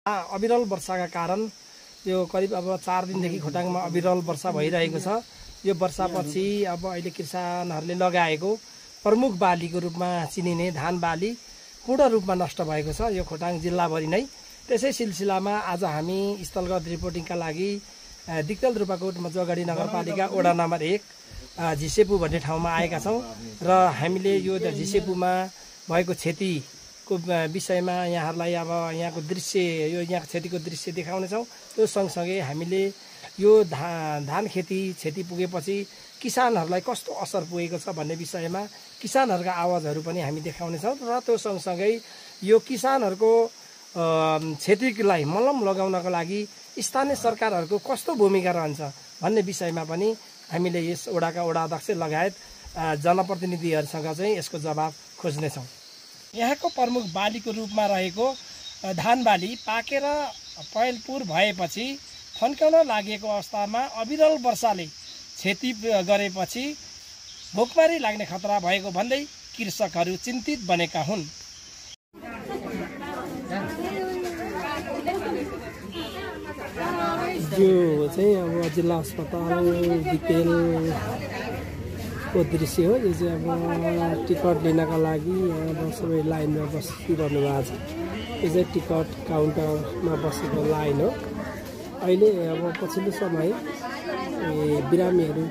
अविरल वर्षाका कारण यो करिब अब 4 दिनदेखि खोटाङमा अविरल वर्षा भइरहेको छ। यो वर्षापछि अब अहिले किसानहरूले लगाएको प्रमुख बालीको रूपमा चिनिने धान बाली पूर्ण रूपमा नष्ट भएको छ यो खोटाङ जिल्लाभरि नै। त्यसै सिलसिलामा आज हामी स्थलगत रिपोर्टिङका लागि दिक्तल रूपाकोट मजुवागढी नगरपालिका वडा नम्बर 1 झिसेपु भन्ने ठाउँमा आएका छौँ र हामीले यो झिसेपुमा भएको क्षतिको विषयमा यहाँहरूलाई अब यहाँको दृश्य यहाँको क्षतिको दृश्य देखाउनेछौँ। त्यो सँगसँगै हामीले यो धान खेती क्षति पुगेपछि किसानहरूलाई कस्तो असर पुगेको छ भन्ने विषयमा किसानहरूका आवाजहरू पनि हामी देखाउनेछौँ र त्यो सँगसँगै यो किसानहरूको क्षतिलाई मलम लगाउनको लागि स्थानीय सरकारहरूको कस्तो भूमिका रहन्छ भन्ने विषयमा पनि हामीले यस वडाका वडाध्यक्ष लगायत जनप्रतिनिधिहरूसँग चाहिँ यसको जवाब खोज्नेछौँ। यहाँको प्रमुख बालीको रूपमा रहेको धान बाली पाकेर पहेलपुर भएपछि थन्काउन लागेको अवस्थामा अविरल वर्षाले क्षति गरेपछि भोकमारी लाग्ने खतरा भएको भन्दै कृषकहरू चिन्तित बनेका हुन्। यो चाहिँ अब जिल्ला अस्पताल दिक्तेलको दृश्य हो। यो चाहिँ अब टिकट लिनका लागि यहाँ सबै लाइनमा बसिरहनु भएको छ। यो चाहिँ टिकट काउन्टरमा बसेको लाइन हो। अहिले अब पछिल्लो समय बिरामीहरू